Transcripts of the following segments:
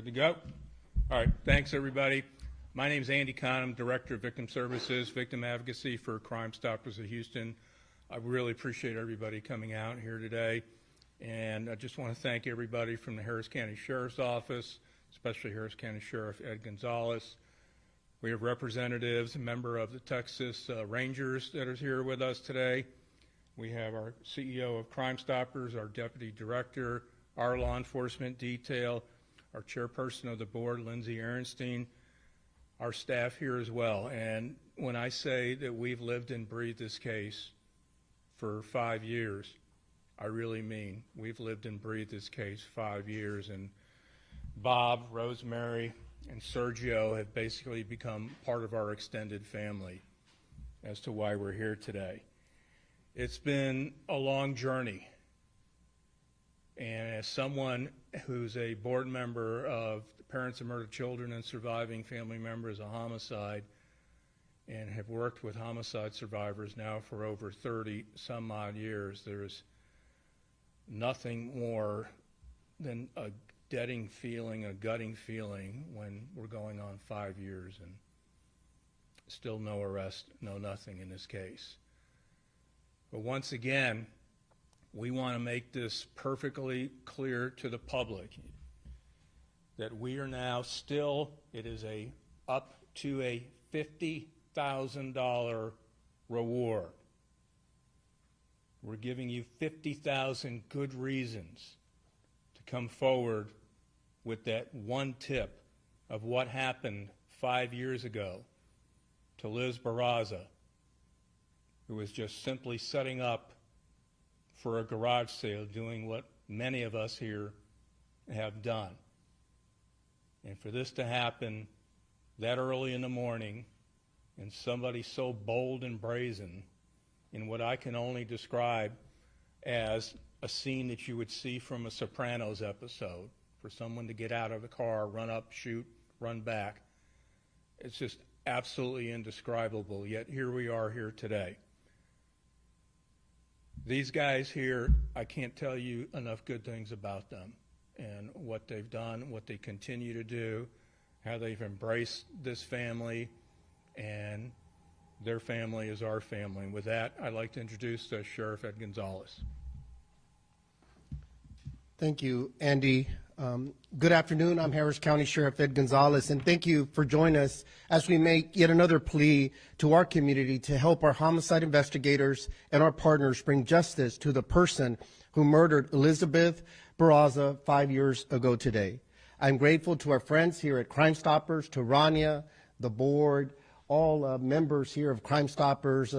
Good to go? All right, thanks everybody. My name is Andy Kahn. I'm Director of Victim Services, Victim Advocacy for Crime Stoppers of Houston. I really appreciate everybody coming out here today. And I just want to thank everybody from the Harris County Sheriff's Office, especially Harris County Sheriff Ed Gonzalez. We have representatives, a member of the Texas Rangers that is here with us today. We have our CEO of Crime Stoppers, our Deputy Director, our law enforcement detail, our chairperson of the board, Lindsay Ehrenstein, our staff here as well. And when I say that we've lived and breathed this case for 5 years, I really mean we've lived and breathed this case 5 years. And Bob, Rosemary, and Sergio have basically become part of our extended family as to why we're here today. It's been a long journey. And as someone who's a board member of the Parents of Murdered Children and Surviving Family Members of Homicide, and have worked with homicide survivors now for over 30 some odd years, there's nothing more than a deading feeling, a gutting feeling when we're going on 5 years and still no arrest, no nothing in this case. But once again, we want to make this perfectly clear to the public that we are now still, it is up to a $50,000 reward. We're giving you 50,000 good reasons to come forward with that one tip of what happened 5 years ago to Liz Barraza, who was just simply setting up for a garage sale, doing what many of us here have done. And for this to happen that early in the morning, and somebody so bold and brazen in what I can only describe as a scene that you would see from a Sopranos episode, for someone to get out of the car, run up, shoot, run back. It's just absolutely indescribable, yet here we are here today. These guys here, I can't tell you enough good things about them and what they've done, what they continue to do, how they've embraced this family, and their family is our family. And with that, I'd like to introduce Sheriff Ed Gonzalez. Thank you, Andy. Good afternoon. I'm Harris County Sheriff Ed Gonzalez, and thank you for joining us as we make yet another plea to our community to help our homicide investigators and our partners bring justice to the person who murdered Elizabeth Barraza 5 years ago today. I'm grateful to our friends here at Crime Stoppers, to Rania, the board, all members here of Crime Stoppers.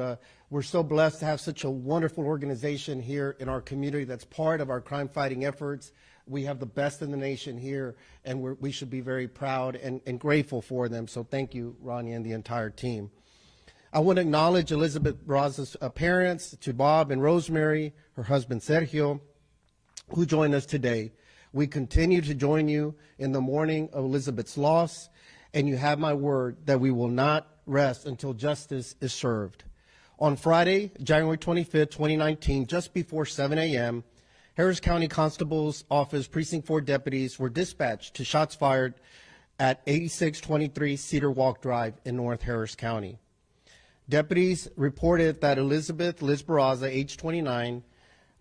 We're so blessed to have such a wonderful organization here in our community that's part of our crime fighting efforts. We have the best in the nation here, and we should be very proud and grateful for them. So thank you, Ronnie, and the entire team. I want to acknowledge Elizabeth Barraza's parents, to Bob and Rosemary, her husband Sergio, who joined us today. We continue to join you in the mourning of Elizabeth's loss, and you have my word that we will not rest until justice is served. On Friday, January 25th, 2019, just before 7 a.m., Harris County Constable's Office Precinct 4 deputies were dispatched to shots fired at 8623 Cedarwalk Drive in North Harris County. Deputies reported that Elizabeth Liz Barraza, age 29,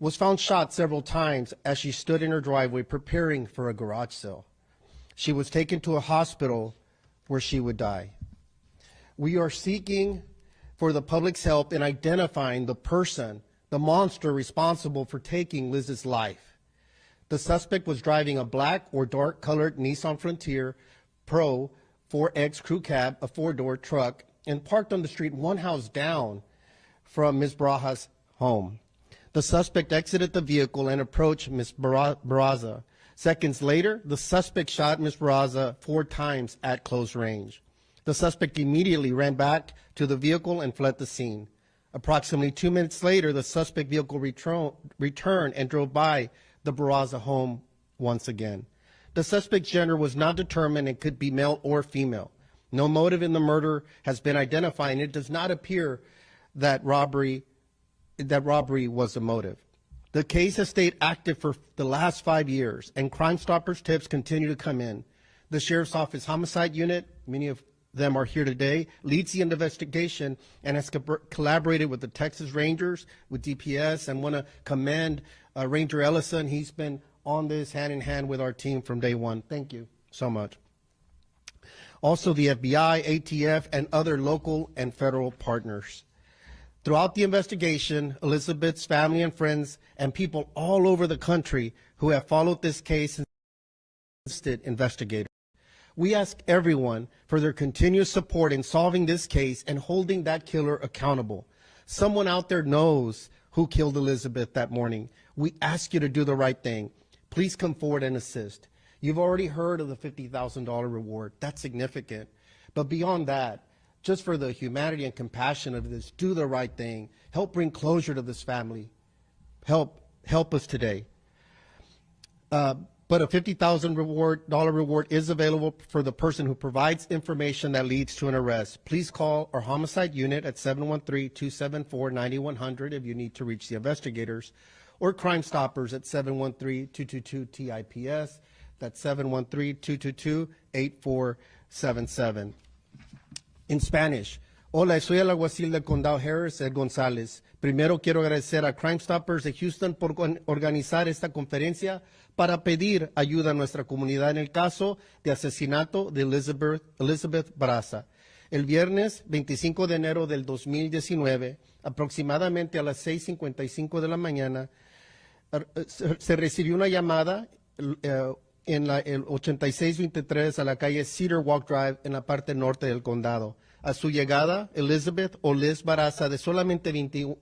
was found shot several times as she stood in her driveway preparing for a garage sale. She was taken to a hospital where she would die. We are seeking for the public's help in identifying the person, the monster responsible for taking Liz's life. The suspect was driving a black or dark-colored Nissan Frontier Pro 4X crew cab, a four-door truck, and parked on the street one house down from Ms. Barraza's home. The suspect exited the vehicle and approached Ms. Barraza. Seconds later, the suspect shot Ms. Barraza 4 times at close range. The suspect immediately ran back to the vehicle and fled the scene. Approximately 2 minutes later, the suspect vehicle returned and drove by the Barraza home once again. The suspect's gender was not determined and could be male or female. No motive in the murder has been identified, and it does not appear that robbery was the motive. The case has stayed active for the last 5 years, and Crime Stoppers tips continue to come in. The Sheriff's Office Homicide Unit, many of them are here today, leads the investigation and has collaborated with the Texas Rangers, with DPS, and want to commend Ranger Ellison. He's been on this hand in hand with our team from day one. Thank you so much. Also, the FBI, ATF, and other local and federal partners. Throughout the investigation, Elizabeth's family and friends and people all over the country who have followed this case and assisted investigators. We ask everyone for their continuous support in solving this case and holding that killer accountable. Someone out there knows who killed Elizabeth that morning. We ask you to do the right thing. Please come forward and assist. You've already heard of the $50,000 reward. That's significant. But beyond that, just for the humanity and compassion of this, do the right thing. Help bring closure to this family. Help us today. But a $50,000 reward is available for the person who provides information that leads to an arrest. Please call our homicide unit at 713-274-9100 if you need to reach the investigators, or Crime Stoppers at 713-222-TIPS. That's 713-222-8477. In Spanish, hola, soy el alguacil del condado Harris, Ed González. Primero quiero agradecer a Crime Stoppers de Houston por organizar esta conferencia para pedir ayuda a nuestra comunidad en el caso de asesinato de Elizabeth Barraza. El viernes 25 de enero del 2019, aproximadamente a las 6:55 de la mañana, se recibió una llamada en el 8623 a la calle Cedarwalk Drive en la parte norte del condado. A su llegada, Elizabeth o Liz Barraza, de solamente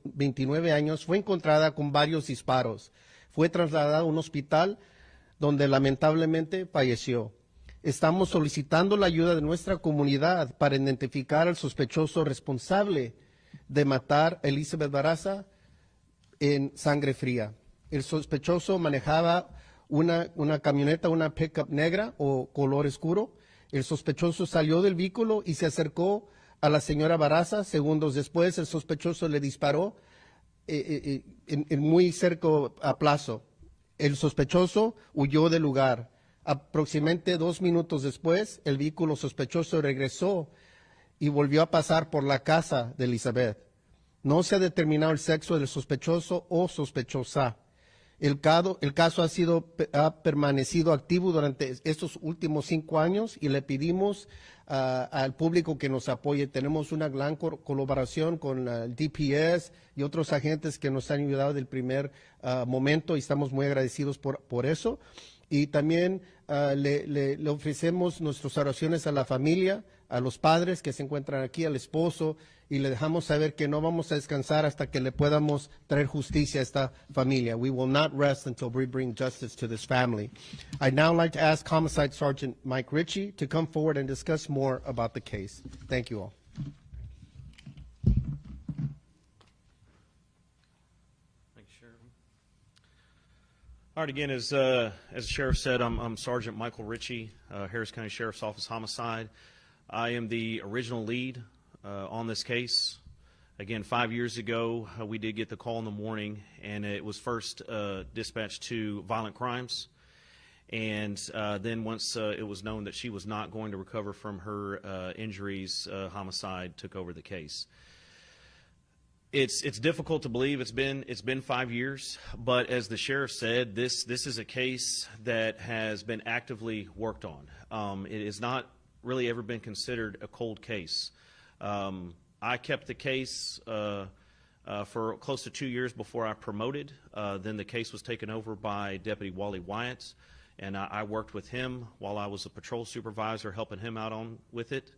29 años, fue encontrada con varios disparos. Fue trasladada a un hospital donde lamentablemente falleció. Estamos solicitando la ayuda de nuestra comunidad para identificar al sospechoso responsable de matar a Elizabeth Barraza en sangre fría. El sospechoso manejaba una camioneta, una pickup negra o color oscuro. El sospechoso salió del vehículo y se acercó a la señora Barraza. Segundos después, el sospechoso le disparó en muy cerca a plazo. El sospechoso huyó del lugar. Aproximadamente 2 minutos después, el vehículo sospechoso regresó y volvió a pasar por la casa de Elizabeth. No se ha determinado el sexo del sospechoso o sospechosa. El caso ha permanecido activo durante estos últimos 5 años y le pedimos al público que nos apoye. Tenemos una gran colaboración con el DPS y otros agentes que nos han ayudado del primer momento y estamos muy agradecidos por eso. Y también le ofrecemos nuestras oraciones a la familia, a los padres que se encuentran aquí, al esposo, y le dejamos saber que no vamos a descansar hasta que le podamos traer justicia a esta familia. We will not rest until we bring justice to this family. I'd now like to ask Homicide Sergeant Mike Ritchie to come forward and discuss more about the case. Thank you all. Thank you, Sheriff. All right, again, as the Sheriff said, I'm Sergeant Michael Ritchie, Harris County Sheriff's Office Homicide. I am the original lead on this case. Again, 5 years ago, we did get the call in the morning, and it was first dispatched to violent crimes. And then once it was known that she was not going to recover from her injuries, homicide took over the case. It's difficult to believe it's been 5 years, but as the sheriff said, this is a case that has been actively worked on. It has not really ever been considered a cold case. I kept the case for close to 2 years before I promoted. Then the case was taken over by Deputy Wally Wyatt, and I worked with him while I was a patrol supervisor, helping him out with it.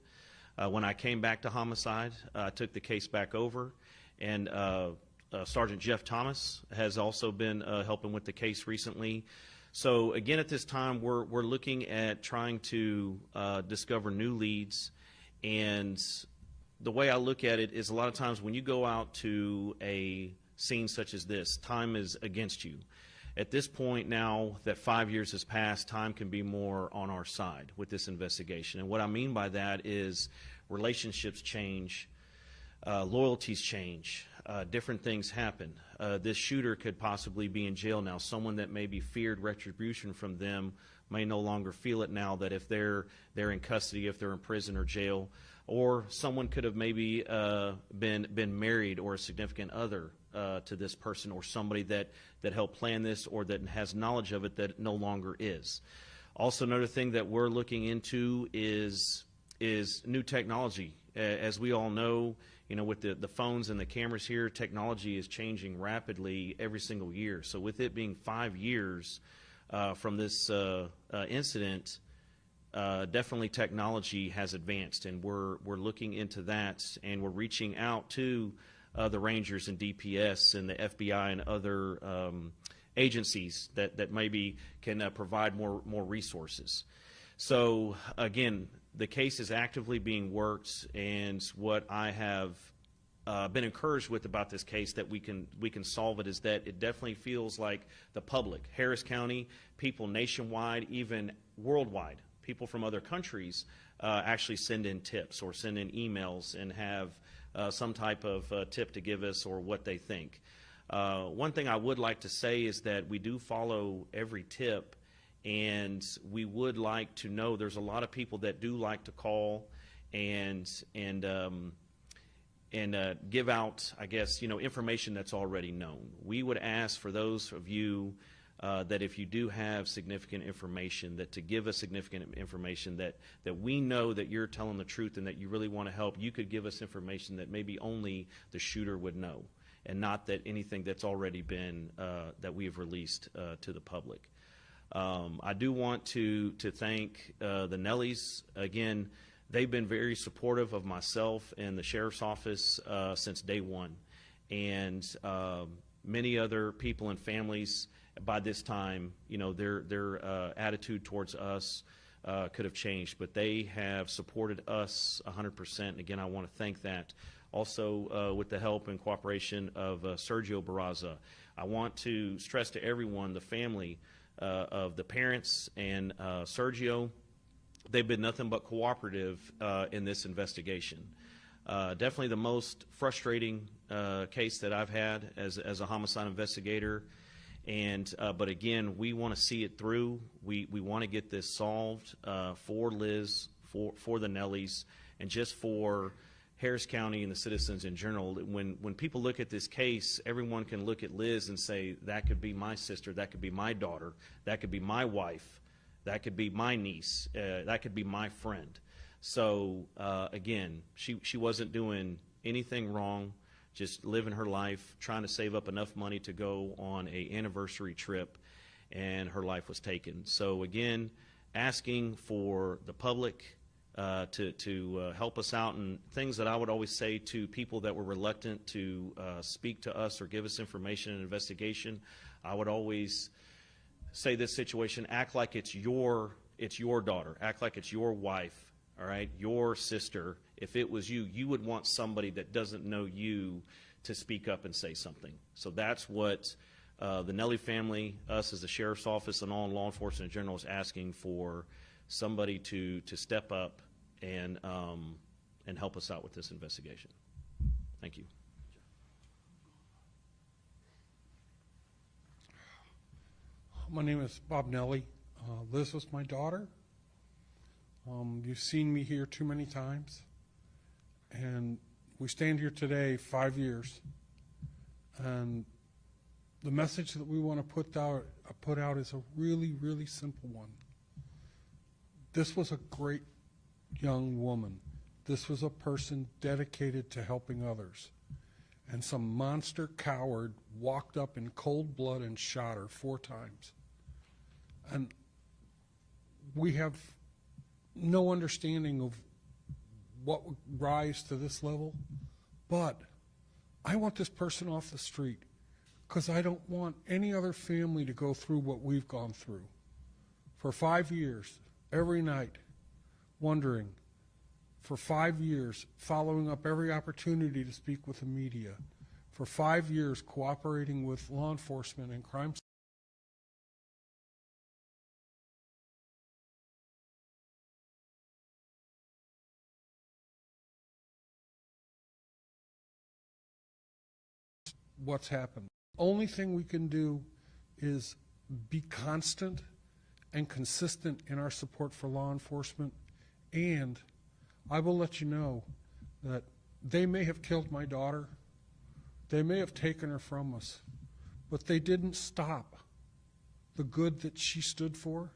When I came back to homicide, I took the case back over, and Sergeant Jeff Thomas has also been helping with the case recently. So again, at this time, we're looking at trying to discover new leads. And the way I look at it is, a lot of times when you go out to a scene such as this, time is against you. At this point now that 5 years has passed, time can be more on our side with this investigation. And what I mean by that is relationships change, loyalties change, different things happen. This shooter could possibly be in jail now, someone that maybe feared retribution from them may no longer feel it now that if they're in custody, if they're in prison or jail, or someone could have maybe been married or a significant other to this person, or somebody that helped plan this or that has knowledge of it that no longer is. Also, another thing that we're looking into is new technology. As we all know, with the phones and the cameras here, technology is changing rapidly every single year. So with it being 5 years from this incident, definitely technology has advanced, and we're looking into that, and we're reaching out to the Rangers and DPS and the FBI and other agencies that maybe can provide more resources. So again, the case is actively being worked, and what I have been encouraged with about this case that we can solve it is that it definitely feels like the public, Harris County, people nationwide, even worldwide, people from other countries actually send in tips or send in emails and have some type of tip to give us or what they think. One thing I would like to say is that we do follow every tip, and we would like to know, there's a lot of people that do like to call and give out, I guess, information that's already known. We would ask for those of you that if you do have significant information, that to give us significant information that we know that you're telling the truth and that you really want to help. You could give us information that maybe only the shooter would know, and not that anything that's already been that we have released to the public. I do want to thank the Nellies. Again, they've been very supportive of myself and the Sheriff's Office since day one, and many other people and families by this time, their attitude towards us could have changed, but they have supported us 100%. And again, I want to thank that. Also, with the help and cooperation of Sergio Barraza, I want to stress to everyone, the family of the parents and Sergio, they've been nothing but cooperative in this investigation. Definitely the most frustrating case that I've had as a homicide investigator. And but again, we want to see it through. We want to get this solved for Liz, for the Nellies, and just for Harris County and the citizens in general. When people look at this case, everyone can look at Liz and say, that could be my sister, that could be my daughter, that could be my wife, that could be my niece, that could be my friend. So again, she wasn't doing anything wrong, just living her life, trying to save up enough money to go on an anniversary trip, and her life was taken. So again, asking for the public to help us out, and things that I would always say to people that were reluctant to speak to us or give us information and investigation, I would always say this situation: act like it's your daughter, act like it's your wife, all right, your sister. If it was you, you would want somebody that doesn't know you to speak up and say something. So that's what the Nelly family, us as the Sheriff's Office, and all law enforcement in general is asking for: somebody to step up and help us out with this investigation. Thank you. My name is Bob Nelly. Liz was my daughter. You've seen me here too many times, and we stand here today 5 years, and the message that we want to put out is a really, really simple one. This was a great young woman. This was a person dedicated to helping others, and some monster coward walked up in cold blood and shot her 4 times. And we have no understanding of what would rise to this level, but I want this person off the street, because I don't want any other family to go through what we've gone through. For 5 years, every night, wondering, for 5 years, following up every opportunity to speak with the media, for 5 years, cooperating with law enforcement and crime. What's happened. Only thing we can do is be constant and consistent in our support for law enforcement. And I will let you know that they may have killed my daughter, they may have taken her from us, but they didn't stop the good that she stood for,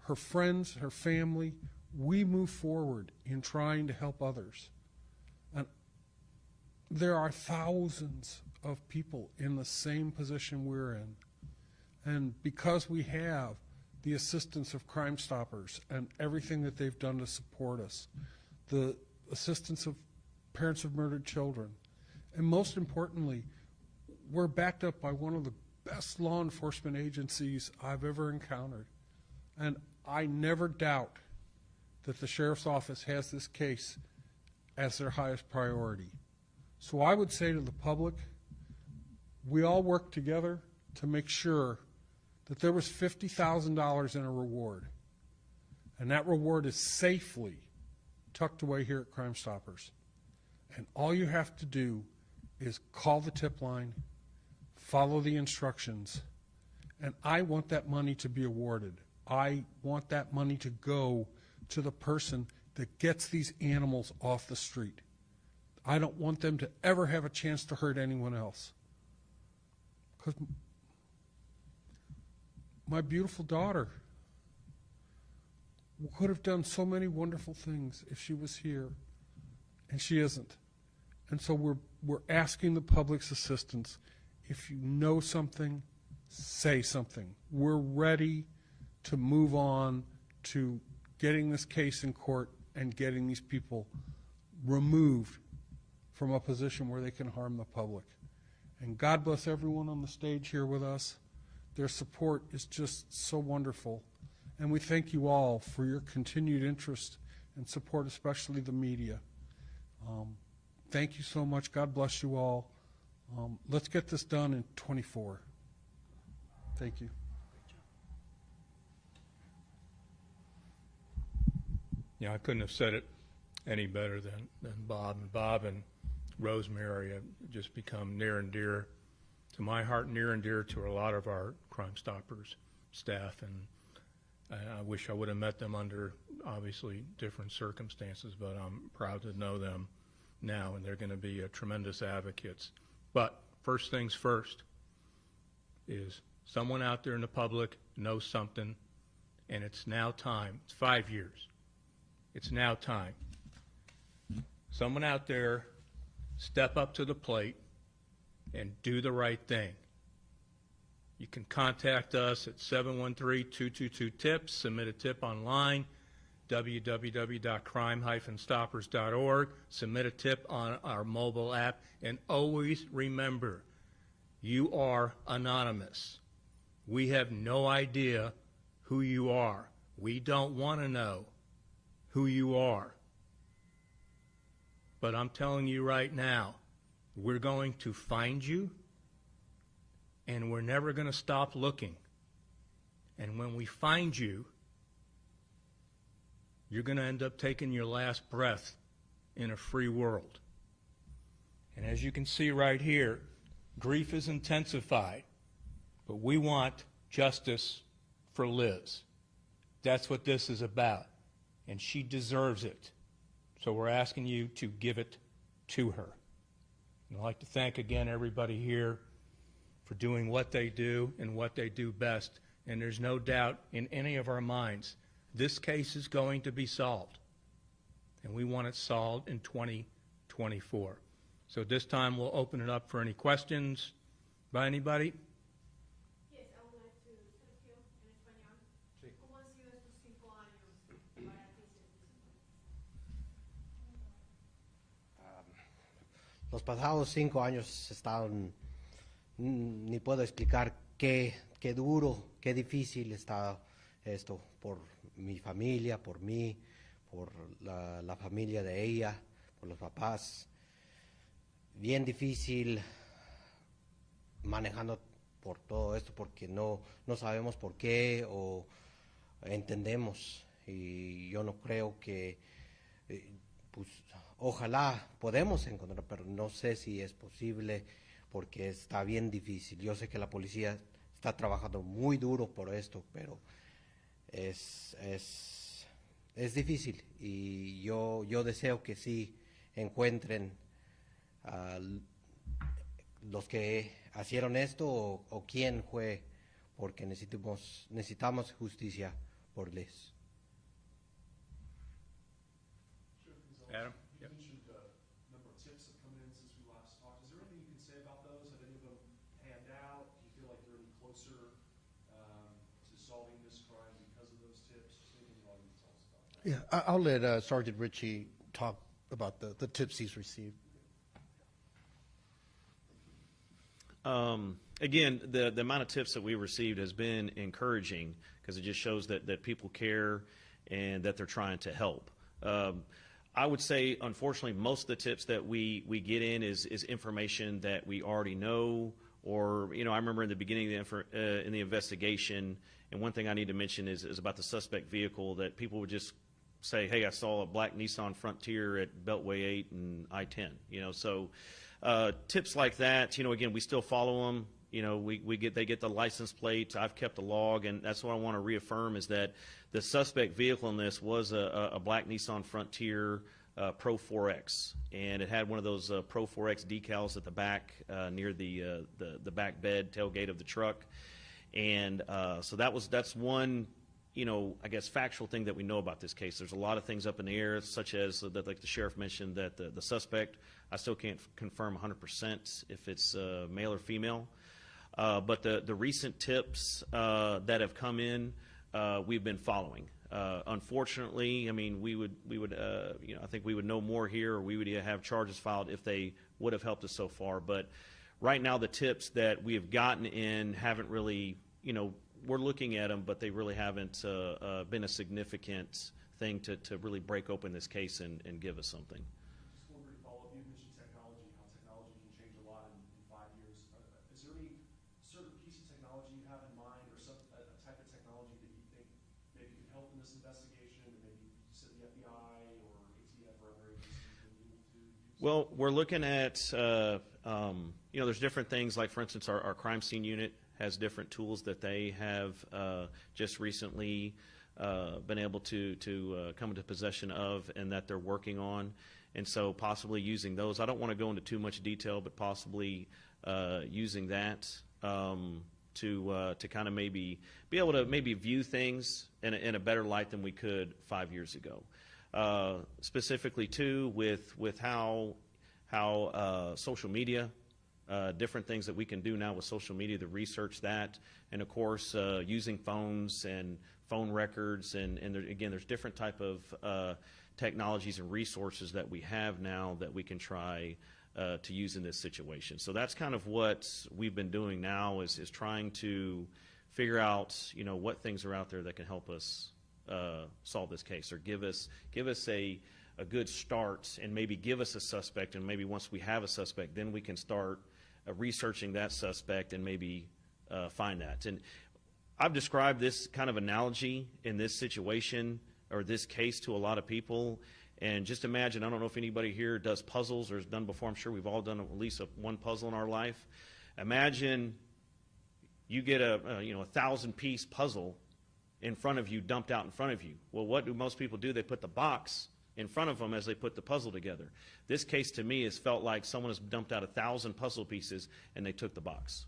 her friends, her family. We move forward in trying to help others. And there are thousands of people in the same position we're in. And because we have the assistance of Crime Stoppers and everything that they've done to support us, the assistance of parents of murdered children, and most importantly, we're backed up by one of the best law enforcement agencies I've ever encountered. And I never doubt that the Sheriff's Office has this case as their highest priority. So I would say to the public, we all work together to make sure that there was $50,000 in a reward. And that reward is safely tucked away here at Crime Stoppers. And all you have to do is call the tip line, follow the instructions, and I want that money to be awarded. I want that money to go to the person that gets these animals off the street. I don't want them to ever have a chance to hurt anyone else. Because my beautiful daughter could have done so many wonderful things if she was here, and she isn't. And so we're asking the public's assistance. If you know something, say something. We're ready to move on to getting this case in court and getting these people removed from a position where they can harm the public. And God bless everyone on the stage here with us. Their support is just so wonderful. And we thank you all for your continued interest and support, especially the media. Thank you so much. God bless you all. Let's get this done in 24. Thank you. Yeah, I couldn't have said it any better than Bob. And Bob and Rosemary have just become near and dear to my heart, near and dear to a lot of our Crime Stoppers staff. And I wish I would have met them under obviously different circumstances, but I'm proud to know them now, and they're going to be tremendous advocates. But first things first is someone out there in the public knows something, and it's now time. It's 5 years. It's now time. Someone out there step up to the plate and do the right thing. You can contact us at 713-222-TIPS, submit a tip online, www.crime-stoppers.org, submit a tip on our mobile app, and always remember, you are anonymous. We have no idea who you are. We don't want to know who you are. But I'm telling you right now, we're going to find you, and we're never going to stop looking. And when we find you, you're going to end up taking your last breath in a free world. And as you can see right here, grief is intensified, but we want justice for Liz. That's what this is about, and she deserves it. So we're asking you to give it to her. And I'd like to thank again everybody here for doing what they do and what they do best. And there's no doubt in any of our minds, this case is going to be solved. And we want it solved in 2024. So this time we'll open it up for any questions by anybody. Yes, I would like to Sergio, en español. Sí. ¿Cómo han sido estos 5 años para ti, Sergio? Los pasados 5 años estaban, ni puedo explicar qué duro, qué difícil está esto por mi familia, por mí, por la familia de ella, por los papás. Bien difícil manejando por todo esto porque no sabemos por qué o entendemos, y yo no creo que pues ojalá podemos encontrar, pero no sé si es posible porque está bien difícil. Yo sé que la policía está trabajando muy duro por esto, pero es difícil y yo deseo que sí encuentren a los que hicieron esto o quién fue, porque necesitamos justicia por Liz. Adam? You mentioned number of tips that come in since we last talked. Is there anything you can say about those? Have any of them panned out? Do you feel like you're any closer to solving this crime because of those tips? Just anything you want to tell us about that? Yeah, I'll let Sergeant Ritchie talk about the tips he's received. Again, the amount of tips that we received has been encouraging because it just shows that people care and that they're trying to help. I would say, unfortunately, most of the tips that we get in is information that we already know, or, I remember in the beginning in the investigation, and one thing I need to mention is about the suspect vehicle, that people would just say, hey, I saw a black Nissan Frontier at Beltway 8 and I-10, so tips like that, again, we still follow them. They get the license plates. I've kept a log, and that's what I want to reaffirm is that the suspect vehicle in this was a black Nissan Frontier Pro 4X, and it had one of those Pro 4X decals at the back near the back bed tailgate of the truck, and so that's one. I guess factual thing that we know about this case. There's a lot of things up in the air, such as that, like the sheriff mentioned, that the suspect, I still can't confirm 100% if it's male or female. But the recent tips that have come in, we've been following. Unfortunately, I mean, we would I think we would know more here, or we would have charges filed if they would have helped us so far. But right now, the tips that we have gotten in haven't really, we're looking at them, but they really haven't been a significant thing to really break open this case and give us something. Just one brief follow-up. You mentioned technology, how technology can change a lot in 5 years. Is there any certain piece of technology you have in mind, or a type of technology that you think maybe could help in this investigation, and maybe you said the FBI or ATF or other agencies can use to use? Well, we're looking at, there's different things, like, for instance, our crime scene unit has different tools that they have just recently been able to come into possession of, and that they're working on, and so possibly using those. I don't want to go into too much detail, but possibly using that to kind of maybe be able to maybe view things in a better light than we could 5 years ago. Specifically, too, with how social media. Different things that we can do now with social media to research that, and of course using phones and phone records, and again, there's different type of technologies and resources that we have now that we can try to use in this situation. So that's kind of what we've been doing now is trying to figure out what things are out there that can help us solve this case, or give us a good start, and maybe give us a suspect, and maybe once we have a suspect, then we can start researching that suspect and maybe find that. And I've described this kind of analogy in this situation, or this case, to a lot of people. And just imagine, I don't know if anybody here does puzzles or has done before. I'm sure we've all done at least one puzzle in our life. Imagine you get a 1,000-piece puzzle in front of you, dumped out in front of you. Well, what do most people do? They put the box in front of them as they put the puzzle together. This case to me has felt like someone has dumped out 1,000 puzzle pieces and they took the box.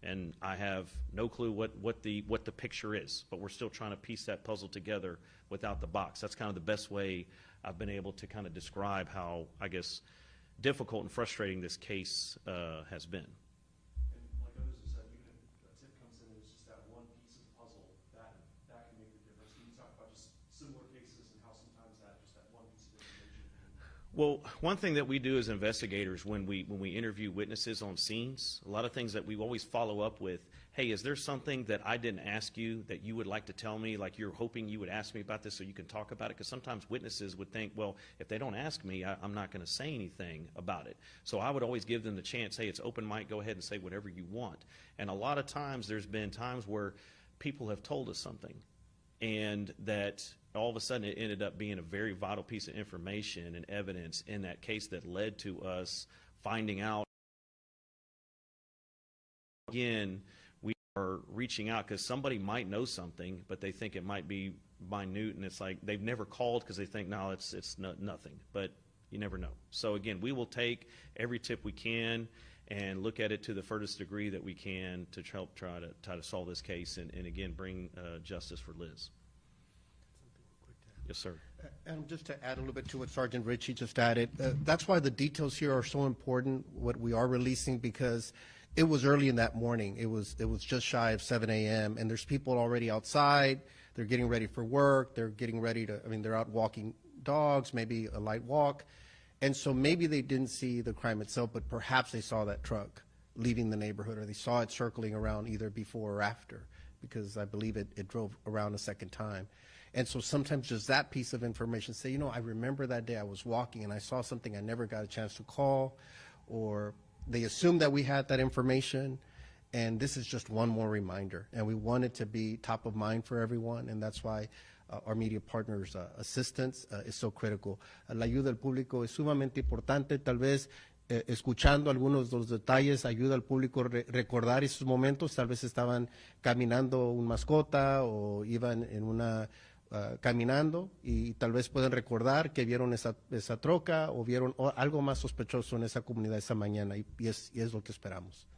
And I have no clue what the picture is, but we're still trying to piece that puzzle together without the box. That's kind of the best way I've been able to kind of describe how, I guess, difficult and frustrating this case has been. And like others have said, even if a tip comes in and it's just that one piece of the puzzle, that can make the difference. Can you talk about just similar cases and how sometimes just that one piece of information? Well, one thing that we do as investigators when we interview witnesses on scenes, a lot of things that we always follow up with, hey, is there something that I didn't ask you that you would like to tell me, like you're hoping you would ask me about this so you can talk about it? Because sometimes witnesses would think, well, if they don't ask me, I'm not going to say anything about it. So I would always give them the chance, hey, it's open mic, go ahead and say whatever you want. And a lot of times there's been times where people have told us something, and that all of a sudden it ended up being a very vital piece of information and evidence in that case that led to us finding out. Again, we are reaching out because somebody might know something, but they think it might be minute, and it's like they've never called because they think, no, it's nothing. But you never know. So again, we will take every tip we can and look at it to the furthest degree that we can to help try to solve this case and again bring justice for Liz. Yes, sir. And just to add a little bit to what Sergeant Ritchie just added, that's why the details here are so important, what we are releasing, because it was early in that morning. It was just shy of 7 a.m., and there's people already outside. They're getting ready for work. They're getting ready to, they're out walking dogs, maybe a light walk. And so maybe they didn't see the crime itself, but perhaps they saw that truck leaving the neighborhood, or they saw it circling around either before or after, because I believe it drove around a second time. And so sometimes just that piece of information, say, I remember that day I was walking and I saw something I never got a chance to call, or they assumed that we had that information, and this is just one more reminder. And we want it to be top of mind for everyone, and that's why our media partners' assistance is so critical. La ayuda del público es sumamente importante. Tal vez escuchando algunos de los detalles ayuda al público a recordar esos momentos. Tal vez estaban caminando un mascota o iban en una caminando, y tal vez pueden recordar que vieron esa troca o vieron algo más sospechoso en esa comunidad esa mañana, y es lo que esperamos.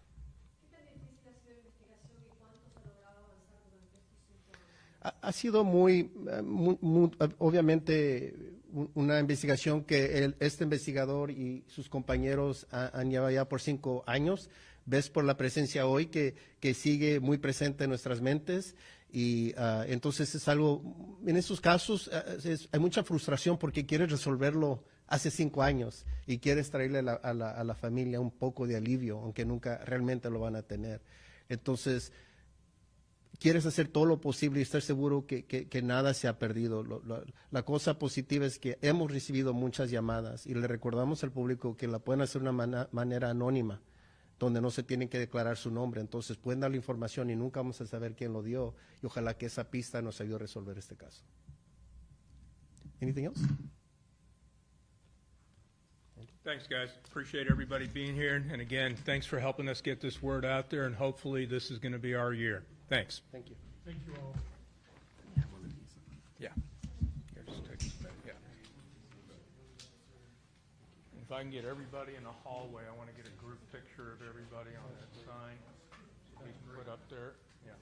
¿Qué tan difícil ha sido la investigación y cuánto se ha logrado avanzar durante estos 5 años? Ha sido muy, obviamente, una investigación que este investigador y sus compañeros han llevado ya por 5 años. Ves por la presencia hoy que sigue muy presente en nuestras mentes, y entonces es algo, en esos casos hay mucha frustración porque quieres resolverlo hace 5 años y quieres traerle a la familia un poco de alivio, aunque nunca realmente lo van a tener. Entonces, quieres hacer todo lo posible y estar seguro que nada se ha perdido. La cosa positiva es que hemos recibido muchas llamadas y le recordamos al público que la pueden hacer de una manera anónima, donde no se tienen que declarar su nombre. Entonces pueden dar la información y nunca vamos a saber quién lo dio, y ojalá que esa pista nos ayude a resolver este caso. Anything else? Thanks, guys. Appreciate everybody being here. And again, thanks for helping us get this word out there, and hopefully this is going to be our year. Thanks. Thank you. Thank you all. Yeah. Here, just take this back. Yeah. If I can get everybody in the hallway, I want to get a group picture of everybody on that sign we can put up there. Yeah.